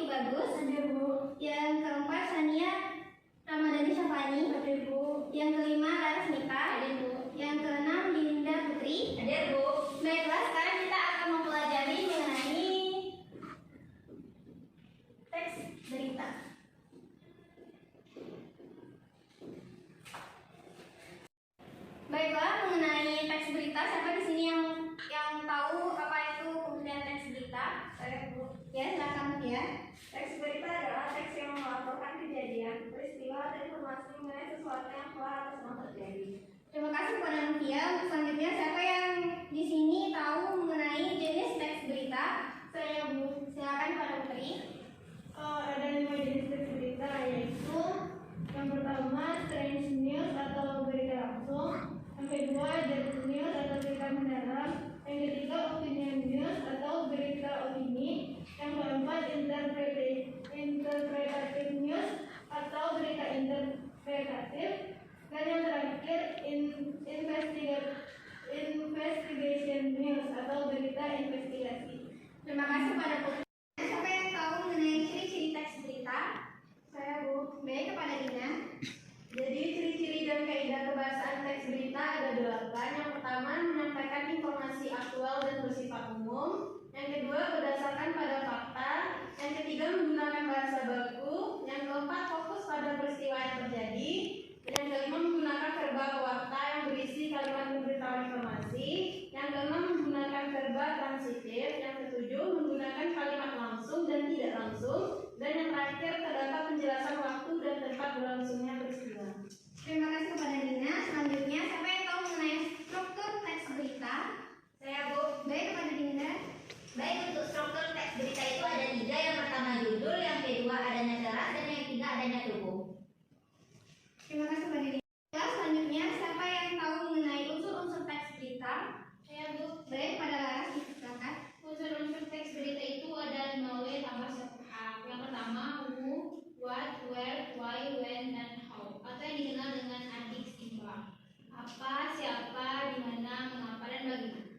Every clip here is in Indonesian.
Bagus. Hadir, Bu. Yang keempat Sania Ramadhani Syafani. Hadir, Bu. Yang kelima Laras Mita. Hadir, Bu. Yang keenam Dinda Putri. Hadir, Bu. Baiklah, sekarang kita akan mempelajari mengenai teks berita. Baiklah, mengenai teks berita, siapa di sini yang tahu apa itu pengertian teks berita? Saya, Bu. Ya, silakan ya. Teks berita adalah teks yang melaporkan kejadian, peristiwa, atau informasi mengenai sesuatu yang telah atau sedang terjadi. Terima kasih kepada Novia. Selanjutnya, siapa yang di sini tahu mengenai jenis teks berita? Saya, Bu. Silakan Pak Putri. Ada 5 jenis teks berita, yaitu yang pertama strange news atau berita langsung, yang kedua just news atau berita mendalam, yang ketiga opinion news atau berita opini, yang keempat interpretative news atau berita interpretatif, dan yang terakhir investigation news atau berita investigasi. Terima kasih pada Putri. Siapa yang tahu mengenai ciri-ciri teks berita? Saya, Bu. Baik, kepada Dina. Jadi ciri-ciri dan kaidah kebahasaan teks berita ada 8. Yang pertama, menyampaikan informasi aktual dan bersifat umum. Yang kedua, berdasarkan pada fakta. Yang ketiga, menggunakan bahasa baku. Yang keempat, fokus pada peristiwa yang terjadi. Dan yang kelima, menggunakan verba pewarta yang berisi kalimat memberitahu informasi. Yang keenam, menggunakan verba transitif. Yang ketujuh, menggunakan kalimat langsung dan tidak langsung. Dan yang terakhir, terdapat penjelasan waktu dan tempat berlangsungnya peristiwa. Terima kasih kepada Dina. Selanjutnya, siapa yang tahu mengenai struktur teks berita? Saya, Bu. Baik, kepada Dinda. Baik, untuk struktur teks berita itu ada 3. Yang pertama judul, yang kedua adanya syarat, dan yang ketiga adanya tubuh. Terima kasih kepada Dinda. Selanjutnya, siapa yang tahu mengenai unsur-unsur teks berita? Saya, Bu. Baik, pada Laras, silakan. Unsur-unsur teks berita itu ada 5W tambah 1H. Yang pertama, who, what, where, why, when, dan how, atau yang dikenal dengan adik simba. Apa, siapa, di mana, mengapa, dan bagaimana.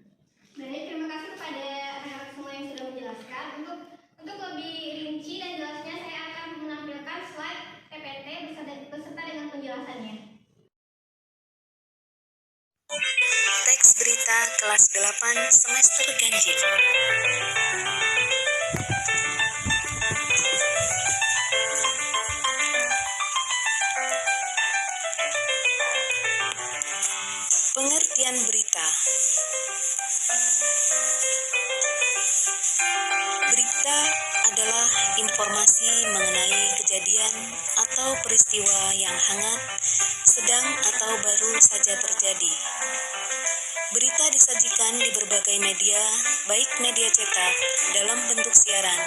Baik, terima kasih kepada anak-anak semua yang sudah menjelaskan. Untuk lebih rinci dan jelasnya, saya akan menampilkan slide PPT beserta dengan penjelasannya. Teks berita kelas 8 semester ganjil. Pengertian berita. Berita adalah informasi mengenai kejadian atau peristiwa yang hangat, sedang atau baru saja terjadi. Berita disajikan di berbagai media, baik media cetak, dalam bentuk siaran,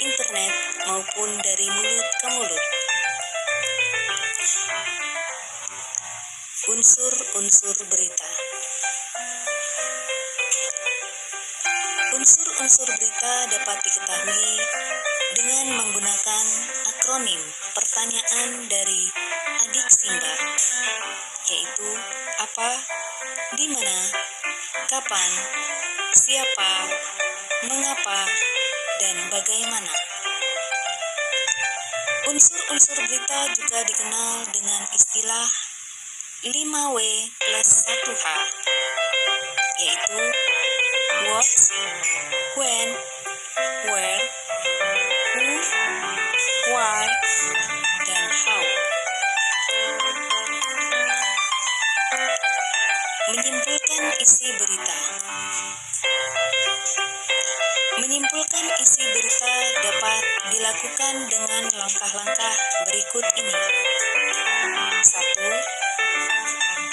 internet, maupun dari mulut ke mulut. Unsur-unsur berita. Unsur-unsur berita dapat diketahui dengan menggunakan akronim pertanyaan dari adik Simba, yaitu apa, di mana, kapan, siapa, mengapa, dan bagaimana. Unsur-unsur berita juga dikenal dengan istilah 5W plus 1H, yaitu what, when, where, who, why, dan how. Menyimpulkan isi berita. Menyimpulkan isi berita dapat dilakukan dengan langkah-langkah berikut ini. 1.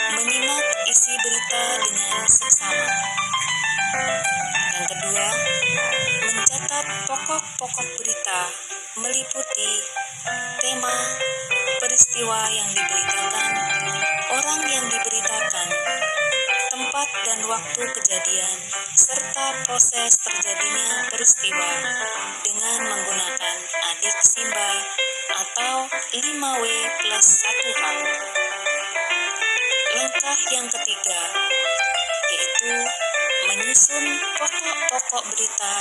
Menyimak isi berita dengan seksama. Yang kedua, mencatat pokok-pokok berita meliputi tema, peristiwa yang diberitakan, orang yang diberitakan, tempat dan waktu kejadian, serta proses terjadinya peristiwa dengan menggunakan adik Simba atau 5W plus 1H. Langkah yang ketiga, yaitu menyusun pokok-pokok berita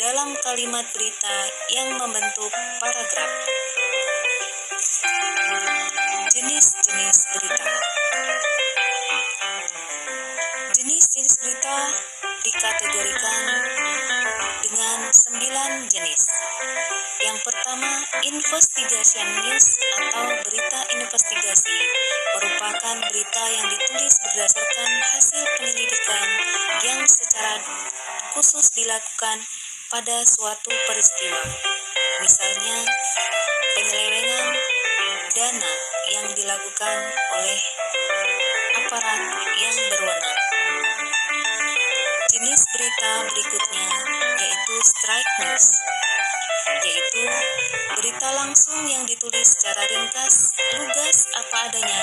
dalam kalimat berita yang membentuk paragraf. Jenis-jenis berita. Jenis-jenis berita dikategorikan dengan 9 jenis. Yang pertama, investigation news atau berita investigasi merupakan berita yang ditulis berdasarkan hasil penyelidikan yang secara khusus dilakukan pada suatu peristiwa. Misalnya, penyelewengan dana yang dilakukan oleh aparat yang berwenang. Jenis berita berikutnya yaitu straight news, yaitu berita langsung yang ditulis secara ringkas, lugas, apa adanya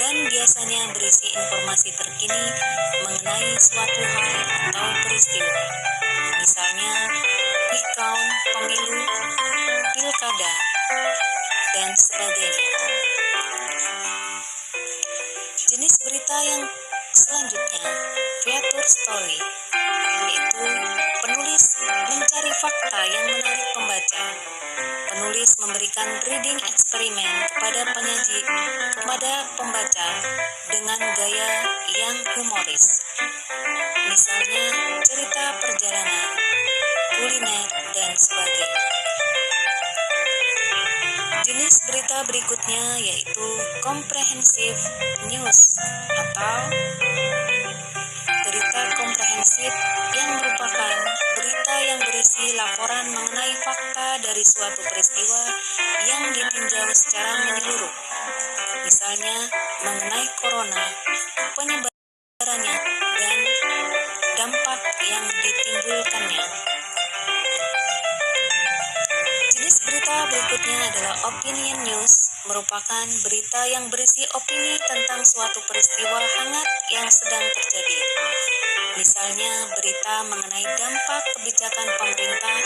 dan biasanya berisi informasi terkini mengenai suatu hal atau peristiwa. Misalnya, quick count, pemilu, pilkada, dan sebagainya. Jenis berita yang selanjutnya, feature story, yaitu penulis mencari fakta yang menarik pembaca. Penulis memberikan reading eksperimen kepada pembaca dengan gaya yang humoris. Misalnya, cerita perjalanan, kuliner, dan sebagainya. Jenis berita berikutnya yaitu comprehensive news atau berita komprehensif yang merupakan berita yang berisi laporan mengenai fakta dari suatu peristiwa yang ditinjau secara menyeluruh. Misalnya mengenai corona, penyebarannya, dan dampak yang ditimbulkannya. Jenis berita berikutnya adalah opinion news, merupakan berita yang berisi opini tentang suatu peristiwa hangat yang sedang terjadi. Misalnya berita mengenai dampak kebijakan pemerintah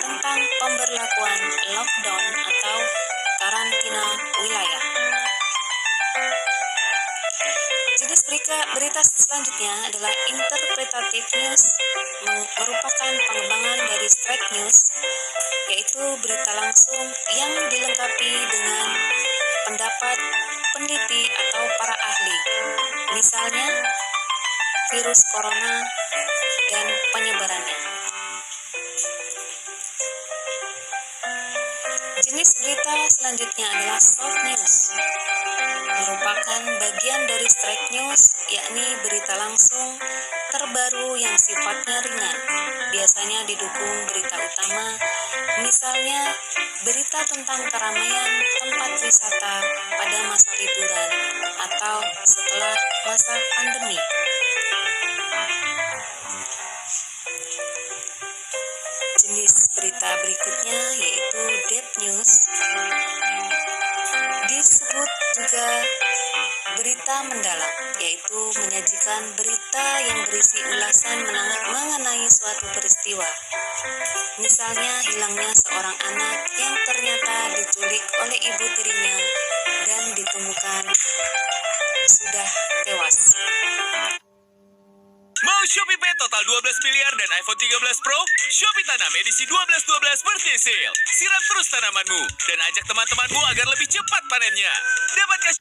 tentang pemberlakuan lockdown atau karantina wilayah. Jenis berita selanjutnya adalah interpretative news, merupakan pengembangan dari straight news, yaitu berita langsung yang dilengkapi dengan pendapat peneliti atau para ahli. Misalnya, virus corona dan penyebarannya. Jenis berita selanjutnya adalah soft news, merupakan bagian dari straight news, yakni berita langsung terbaru yang sifatnya ringan, biasanya didukung berita utama, misalnya berita tentang keramaian tempat wisata pada masa liburan atau setelah masa pandemi. Jenis berita berikutnya yaitu deep news, disebut juga berita mendalam, yaitu menyajikan berita yang berisi ulasan mengenai suatu peristiwa. Misalnya hilangnya seorang anak yang ternyata diculik oleh ibu tirinya dan ditemukan sudah tewas. Mau Shopee Pay total 12 miliar dan iPhone 13 Pro? Shopee Tanam edisi 12-12 birthday sale. Siram terus tanamanmu dan ajak teman-temanmu agar lebih cepat panennya. Dapatkan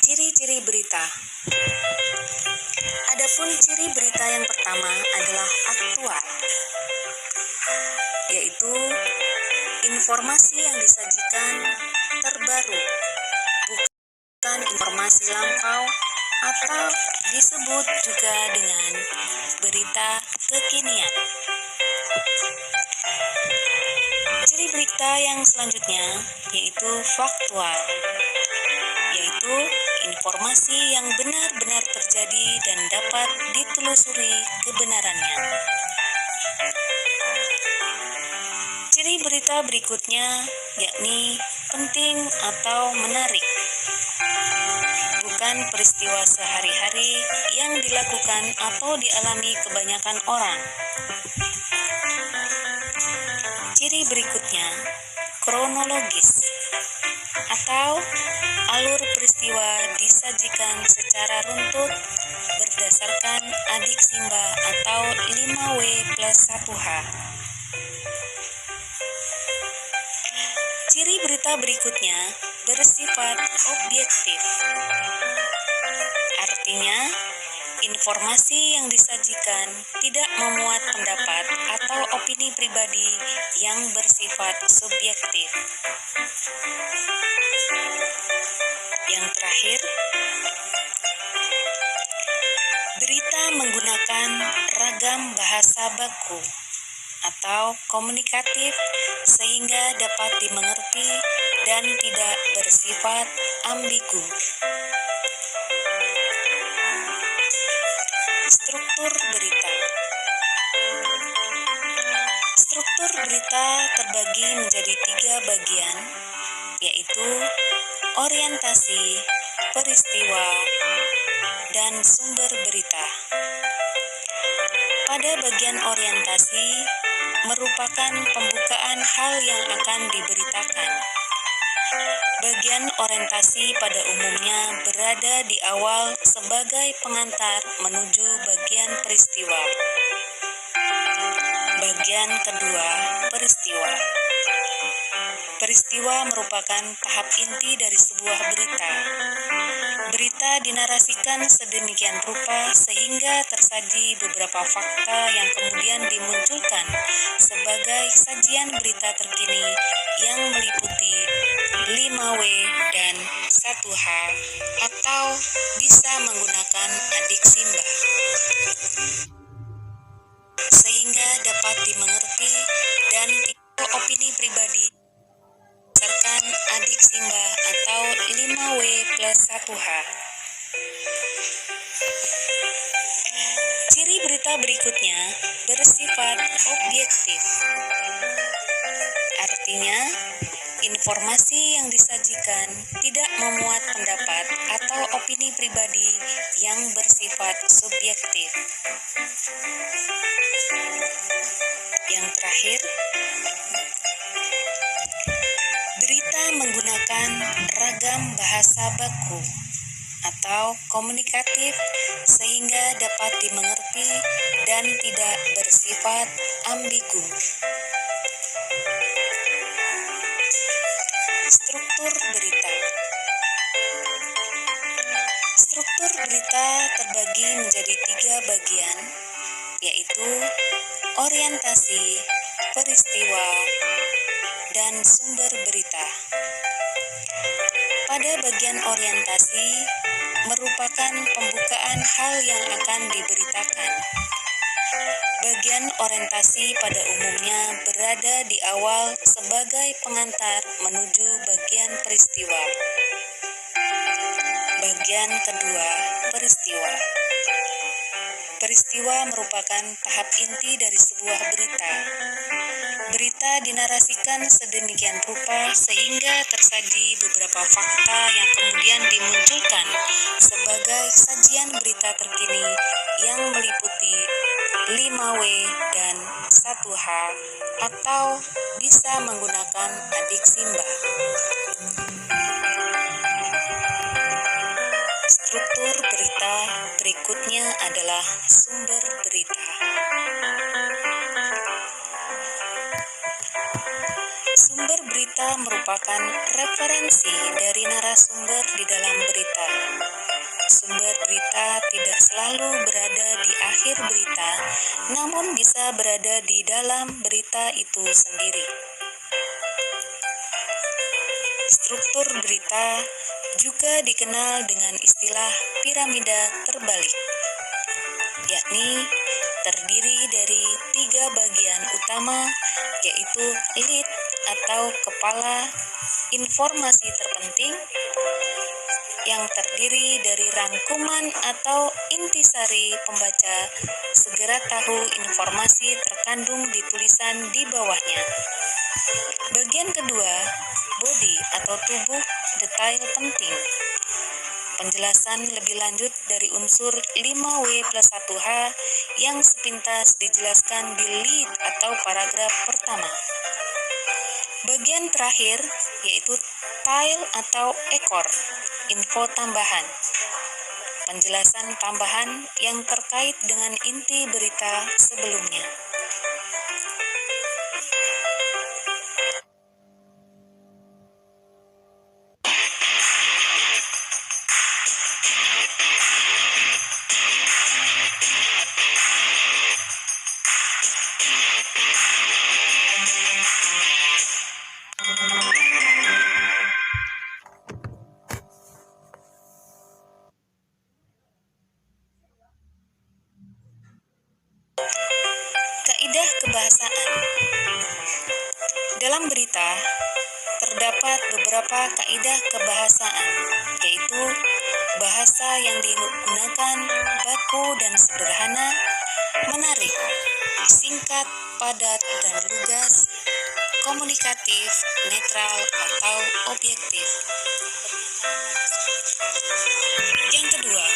Ciri-ciri berita. Adapun ciri berita yang pertama adalah aktual, yaitu informasi yang disajikan terbaru, bukan informasi lampau atau disebut juga dengan berita kekinian. Ciri berita yang selanjutnya yaitu faktual, yaitu informasi yang benar-benar terjadi dan dapat ditelusuri kebenarannya. Ciri berita berikutnya yakni penting atau menarik, bukan peristiwa sehari-hari yang dilakukan atau dialami kebanyakan orang. Ciri berikutnya kronologis atau alur peristiwa disajikan secara secara runtut berdasarkan adik Simba atau 5W plus 1H. Ciri berita berikutnya bersifat objektif. Artinya, informasi yang disajikan tidak memuat pendapat atau opini pribadi yang bersifat subjektif. Yang terakhir, berita menggunakan ragam bahasa baku atau komunikatif sehingga dapat dimengerti dan tidak bersifat ambigu. Struktur berita. Struktur berita terbagi menjadi 3 bagian, yaitu orientasi, peristiwa, dan sumber berita. Pada bagian orientasi merupakan pembukaan hal yang akan diberitakan. Bagian orientasi pada umumnya berada di awal sebagai pengantar menuju bagian peristiwa. Bagian kedua, peristiwa. Peristiwa merupakan tahap inti dari sebuah berita. Berita dinarasikan sedemikian rupa sehingga tersaji beberapa fakta yang kemudian dimunculkan sebagai sajian berita terkini yang meliputi 5W dan 1H atau bisa menggunakan adik Simba, sehingga dapat dimengerti dan tidak opini pribadi berdasarkan adik Simba atau 5W plus 1H. Ciri berita berikutnya bersifat objektif. Artinya, informasi yang disajikan tidak memuat pendapat atau opini pribadi yang bersifat subjektif. Yang terakhir, berita menggunakan ragam bahasa baku atau komunikatif sehingga dapat dimengerti dan tidak bersifat ambigu. Struktur berita. Struktur berita terbagi menjadi 3 bagian, yaitu orientasi, peristiwa, dan sumber berita. Pada bagian orientasi merupakan pembukaan hal yang akan diberitakan. Bagian orientasi pada umumnya berada di awal sebagai pengantar menuju bagian peristiwa. Bagian kedua, peristiwa. Peristiwa merupakan tahap inti dari sebuah berita. Berita dinarasikan sedemikian rupa sehingga tersaji beberapa fakta yang kemudian dimunculkan sebagai sajian berita terkini yang meliputi 5W dan 1H atau bisa menggunakan adik Simba. Struktur berita berikutnya adalah sumber berita. Sumber berita merupakan referensi dari narasumber di dalam berita. Sumber berita tidak selalu berada di akhir berita, namun bisa berada di dalam berita itu sendiri. Struktur berita juga dikenal dengan istilah piramida terbalik, yakni terdiri dari 3 bagian utama, yaitu lead atau kepala informasi terpenting, yang terdiri dari rangkuman atau intisari pembaca segera tahu informasi terkandung di tulisan di bawahnya. Bagian kedua, body atau tubuh detail penting. Penjelasan lebih lanjut dari unsur 5W plus 1H yang sepintas dijelaskan di lead atau paragraf pertama. Bagian terakhir yaitu tail atau ekor, info tambahan. penjelasan tambahan yang terkait dengan inti berita sebelumnya. Kaidah kebahasaan. Dalam berita, terdapat beberapa kaidah kebahasaan, yaitu bahasa yang digunakan baku dan sederhana, menarik, singkat, padat, dan lugas, komunikatif, netral, atau objektif. Yang kedua,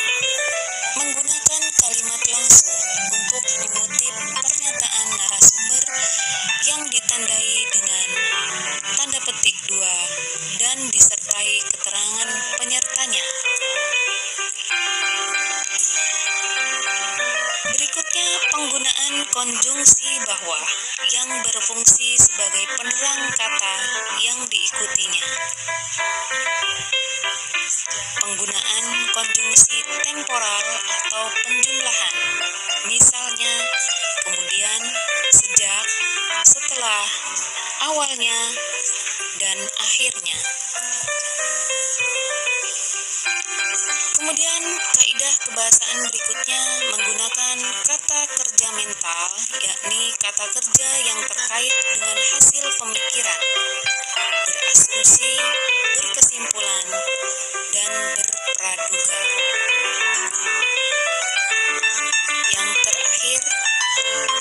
menggunakan kalimat langsung untuk mengutip pernyataan narasumber yang ditandai dengan tanda petik 2 dan disertai keterangan penyertanya. Berikutnya penggunaan konjungsi bahwa yang berfungsi sebagai penerang kata yang diikutinya. Penggunaan konjungsi temporal atau penjumlahan, misalnya kemudian, sejak, setelah, awalnya, dan akhirnya. Kemudian kaidah kebahasaan berikutnya menggunakan kata kerja mental, yakni kata kerja yang terkait dengan hasil pemikiran, berasumsi, berkesimpulan, dan berpraduga. Yang terakhir,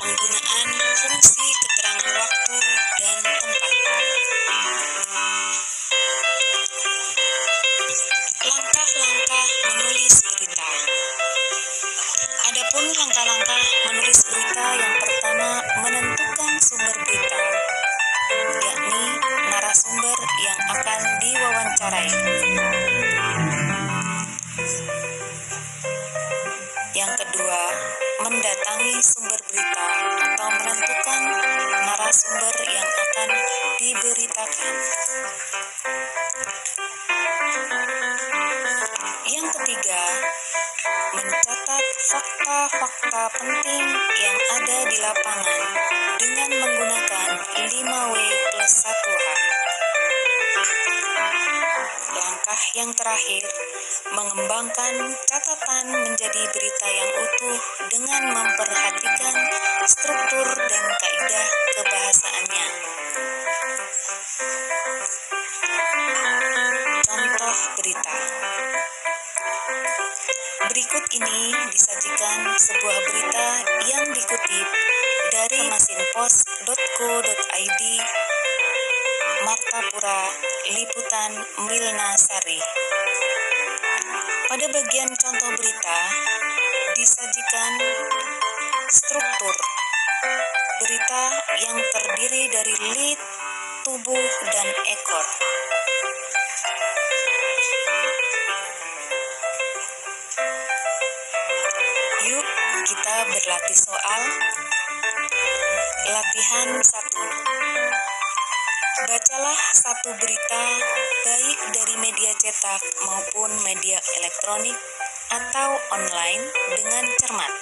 penggunaan fungsi keterangan waktu dan tempat. Langkah-langkah menulis berita. Adapun langkah-langkah menulis berita, yang pertama, menentukan sumber berita, yakni narasumber yang akan diwawancarai. Yang kedua, mendatangi sumber berita atau menentukan narasumber yang akan diberitakan. Yang ketiga, mencatat fakta-fakta penting yang ada di lapangan dengan menggunakan 5W+1H. Langkah yang terakhir, mengembangkan catatan menjadi berita yang utuh dengan memperhatikan struktur dan kaidah kebahasaannya. Contoh berita. Berikut ini disajikan sebuah berita yang dikutip dari mesinpos.co.id, Martapura, liputan Milna Sari. Pada bagian contoh berita disajikan struktur berita yang terdiri dari lead, tubuh, dan ekor. Yuk kita berlatih soal. Latihan 1. Bacalah satu berita baik dari media cetak maupun media elektronik atau online dengan cermat.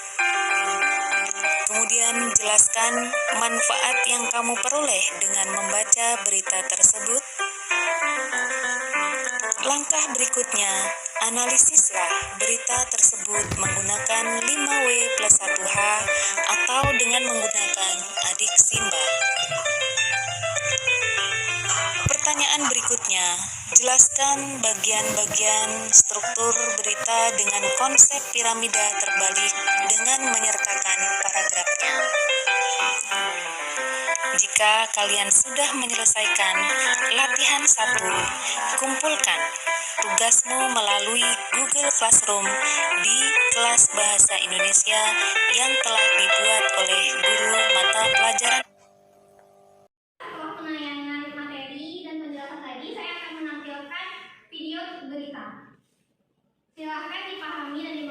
Kemudian jelaskan manfaat yang kamu peroleh dengan membaca berita tersebut. Langkah berikutnya, analisislah berita tersebut menggunakan 5W+1H atau dengan menggunakan adik Simba. Pertanyaan berikutnya, jelaskan bagian-bagian struktur berita dengan konsep piramida terbalik dengan menyertakan paragrafnya. Jika kalian sudah menyelesaikan latihan 1, kumpulkan tugasmu melalui Google Classroom di kelas Bahasa Indonesia yang telah dibuat oleh guru mata pelajaran. Setelah penayangan materi dan penjelasan tadi, saya akan menampilkan video berita. Silakan dipahami dan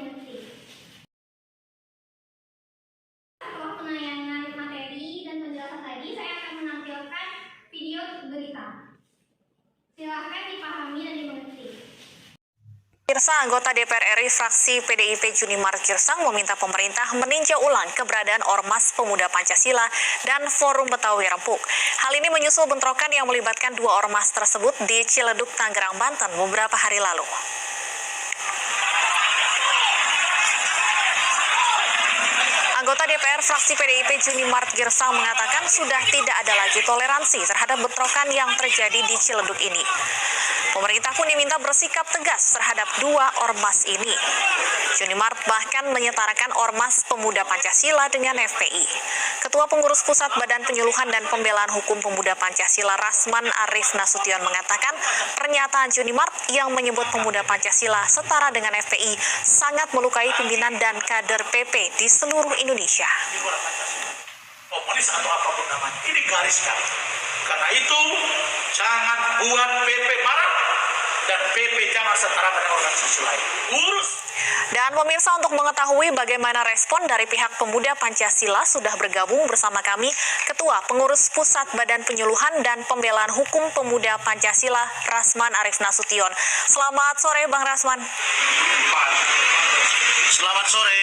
pemirsa, anggota DPR RI fraksi PDIP Junimart Girsang meminta pemerintah meninjau ulang keberadaan Ormas Pemuda Pancasila dan Forum Betawi Rempuk. Hal ini menyusul bentrokan yang melibatkan dua ormas tersebut di Ciledug, Tangerang, Banten beberapa hari lalu. Anggota DPR fraksi PDIP Junimart Girsang mengatakan sudah tidak ada lagi toleransi terhadap bentrokan yang terjadi di Ciledug ini. Pemerintah pun diminta bersikap tegas terhadap dua ormas ini. Junimart bahkan menyetarakan Ormas Pemuda Pancasila dengan FPI. Ketua Pengurus Pusat Badan Penyuluhan dan Pembelaan Hukum Pemuda Pancasila Rasman Arif Nasution mengatakan pernyataan Junimart yang menyebut Pemuda Pancasila setara dengan FPI sangat melukai pimpinan dan kader PP di seluruh Indonesia. Komunis atau apapun namanya, ini garis kami. Karena itu jangan buat PP marah dan PP jangan setara dengan organisasi lain. Urus. Dan pemirsa, untuk mengetahui bagaimana respon dari pihak Pemuda Pancasila sudah bergabung bersama kami Ketua Pengurus Pusat Badan Penyuluhan dan Pembelaan Hukum Pemuda Pancasila Rasman Arif Nasution. Selamat sore Bang Rasman. Selamat sore.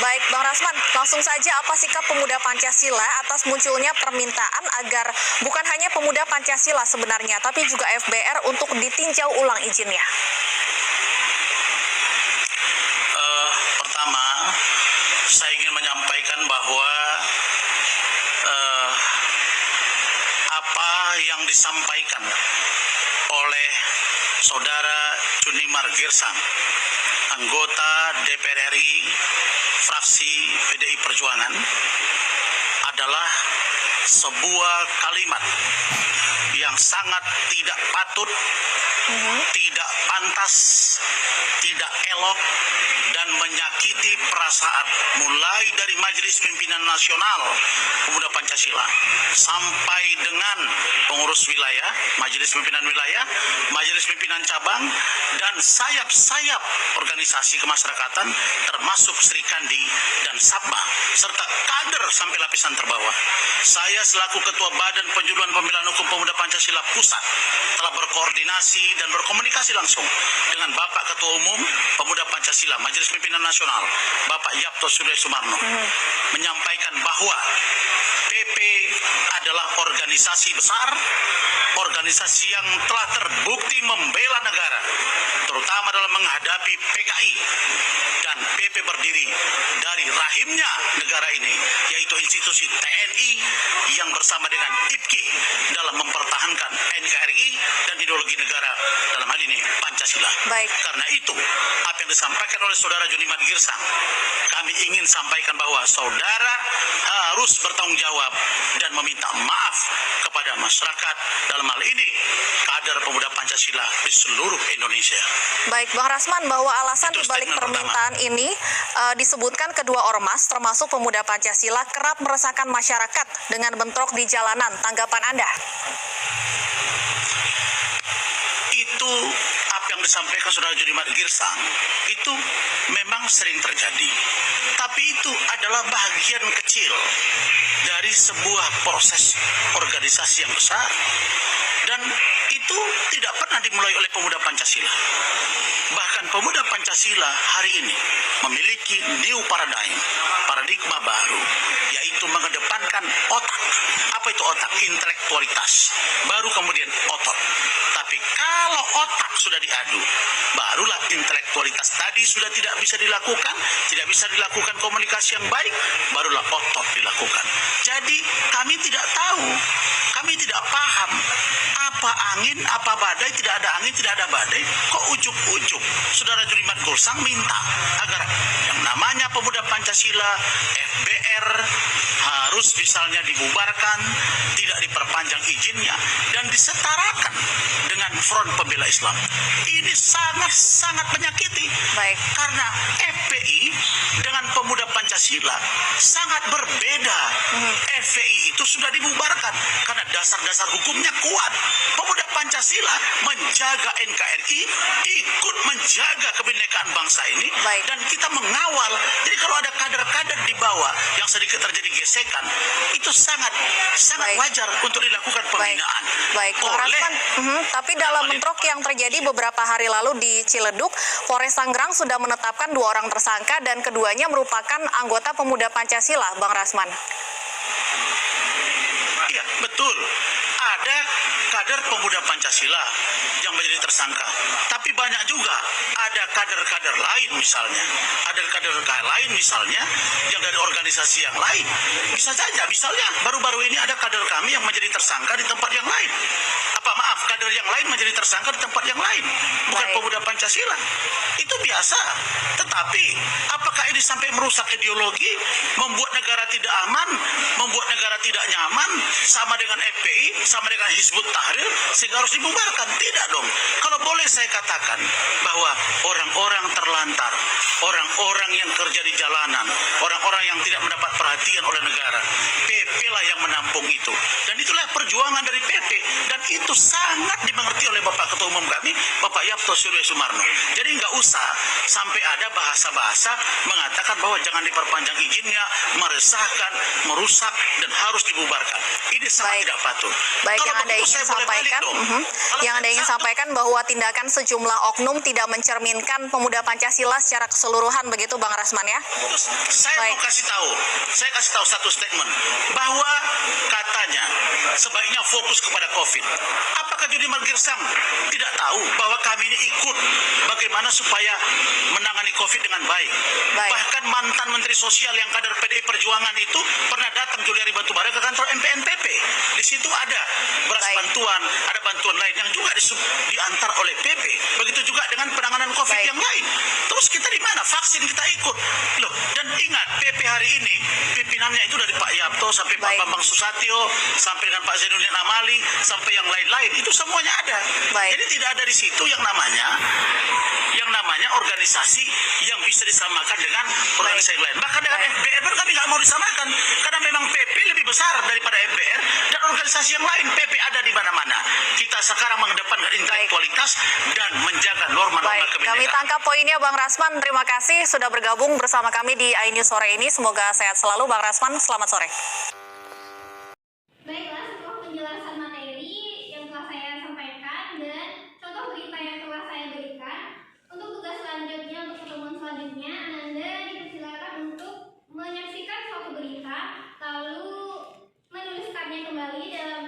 Baik Bang Rasman, langsung saja apa sikap Pemuda Pancasila atas munculnya permintaan agar bukan hanya Pemuda Pancasila sebenarnya, tapi juga FBR untuk ditinjau ulang izinnya? Pertama, saya ingin menyampaikan bahwa apa yang disampaikan oleh Saudara Junimart Girsang, anggota DPR RI fraksi PDI Perjuangan, adalah sebuah kalimat yang sangat tidak patut, tidak pantas, tidak elok, dan menyakiti perasaan mulai dari Majelis Pimpinan Nasional Pemuda Pancasila sampai dengan pengurus wilayah, Majelis Pimpinan Wilayah, Majelis Pimpinan Cabang, dan sayap-sayap organisasi kemasyarakatan termasuk Sri Kandi dan Sabma, serta kader sampai lapisan terbawah. Saya selaku Ketua Badan Penyuluhan Pembelaan Hukum Pemuda Pancasila Pusat telah berkoordinasi dan berkomunikasi langsung dengan Bapak Ketua Umum Pemuda Pancasila Majelis Pimpinan Nasional Bapak Yapto Surya Sumarno, menyampaikan bahwa PP adalah organisasi besar, organisasi yang telah terbukti membela negara, terutama dalam menghadapi PKI, dan PP berdiri dari rahimnya negara ini, yaitu institusi TNI yang bersama dengan IPKI dalam mempertahankan NKRI dan ideologi negara, dalam hal ini Pancasila. Baik. Karena itu, apa yang disampaikan oleh Saudara Junimart Girsang, kami ingin sampaikan bahwa saudara harus bertanggung jawab dan meminta maaf kepada masyarakat, dalam hal ini kader Pemuda Pancasila di seluruh Indonesia. Baik Bang Rasman, bahwa alasan dibalik permintaan ini disebutkan kedua ormas termasuk Pemuda Pancasila kerap meresahkan masyarakat dengan bentrok di jalanan. Tanggapan Anda? Itu apa yang disampaikan Saudara Junimart Girsang itu memang sering terjadi, tapi itu adalah bagian kecil dari sebuah proses organisasi yang besar, dan itu tidak pernah dimulai oleh Pemuda Pancasila. Bahkan Pemuda Pancasila hari ini memiliki new paradigma baru, yaitu mengedepankan otak. Apa itu otak? Intelektualitas, baru kemudian otot. Tapi kalau otak sudah diadu, barulah intelektualitas tadi sudah tidak bisa dilakukan, tidak bisa dilakukan komunikasi yang baik, barulah otot dilakukan. Jadi kami tidak tahu, kami tidak paham apa angin, apa badai, tidak ada angin, tidak ada badai. Kok ujuk-ujuk Saudara Junimart Girsang minta agar yang namanya Pemuda Pancasila, FBR harus misalnya dibubarkan, tidak diperpanjang izinnya, dan disetarakan dengan Front Pembela Islam. Ini sangat-sangat menyakiti. Baik. Karena FPI dengan Pemuda Pancasila Pancasila sangat berbeda. FPI itu sudah dibubarkan karena dasar-dasar hukumnya kuat. Pemuda Pancasila menjaga NKRI, ikut menjaga kebinekaan bangsa ini, Baik. dan kita mengawal. Jadi kalau ada kader-kader di bawah yang sedikit terjadi gesekan, itu sangat Baik. wajar untuk dilakukan pembinaan. Baik, Bang Oleh Rasman. Tapi dalam bentrok yang terjadi beberapa hari lalu di Ciledug, Polres Tangerang sudah menetapkan 2 orang tersangka dan keduanya merupakan anggota Pemuda Pancasila, Bang Rasman. Iya, betul. Ada kader Pemuda Pancasila yang menjadi tersangka. Tapi banyak juga ada kader-kader lain misalnya. Ada kader-kader lain misalnya yang dari organisasi yang lain. Bisa saja, misalnya baru-baru ini ada kader kami yang menjadi tersangka di tempat yang lain. Kader yang lain menjadi tersangka di tempat yang lain. Bukan Baik. Pemuda Pancasila. Itu biasa. Tetapi apakah ini sampai merusak ideologi, membuat negara tidak aman, membuat negara tidak nyaman, sama dengan FPI, sama dengan Hizbut Tahrir, sehingga harus dibubarkan? Tidak dong. Kalau boleh saya katakan bahwa orang-orang terlantar, orang-orang yang kerja di jalanan, orang-orang yang tidak mendapat perhatian oleh negara, PP lah yang menampung itu. Dan itulah perjuangan dari PP. Dan itu sangat dimengerti oleh Bapak Ketua Umum kami, Bapak Yapto Suryo Sumarno. Jadi nggak usah sampai ada bahasa-bahasa mengatakan bahwa jangan diperpanjang izinnya, meresahkan, merusak, dan harus dibubarkan. Ini sangat Baik. tidak patut. Baik, Kalau yang Anda begitu ingin saya boleh balik sampaikan, dong. Kalau yang Anda ingin satu- sampaikan bahwa tindakan sejumlah oknum tidak mencerminkan Pemuda Pancasila secara keseluruhan, begitu Bang Rasman ya? Terus saya Baik. mau kasih tahu satu statement bahwa katanya sebaiknya fokus kepada COVID. Apakah Juni Margirsang tidak tahu bahwa kami ini ikut bagaimana supaya menangani COVID dengan baik? Baik. Bahkan mantan Menteri Sosial yang kader PDI Perjuangan itu pernah datang Juliari Batubara ke kantor MPNPP. Di situ ada beras Baik. bantuan, ada bantuan lain yang juga diantar oleh PP. Begitu juga dengan penanganan COVID Baik. yang lain. Terus kita di mana? Vaksin kita ikut. Loh, dan ingat PP hari ini pimpinannya itu dari Pak Yapto sampai Pak Baik. Bambang Susatyo, sampai dengan Pak Zainuddin Amali, sampai yang lain-lain. Itu semuanya ada. Baik. Jadi tidak ada di situ yang namanya organisasi yang bisa disamakan dengan organisasi yang lain. Bahkan dengan Baik. FBR pun kami nggak mau disamakan karena memang PP lebih besar daripada FBR dan organisasi yang lain. PP ada di mana-mana. Kita sekarang mengedepankan intelektualitas dan menjaga norma-norma Baik, kami kebinekaan. tangkap poinnya Bang Rasman. Terima kasih sudah bergabung bersama kami di iNews sore ini. Semoga sehat selalu Bang Rasman. Selamat sore. Baiklah, setelah penjelasan materi yang telah saya sampaikan dan contoh berita yang telah saya berikan, untuk tugas selanjutnya, untuk pertemuan selanjutnya, Anda dipersilakan untuk menyaksikan suatu berita, lalu menuliskannya kembali dalam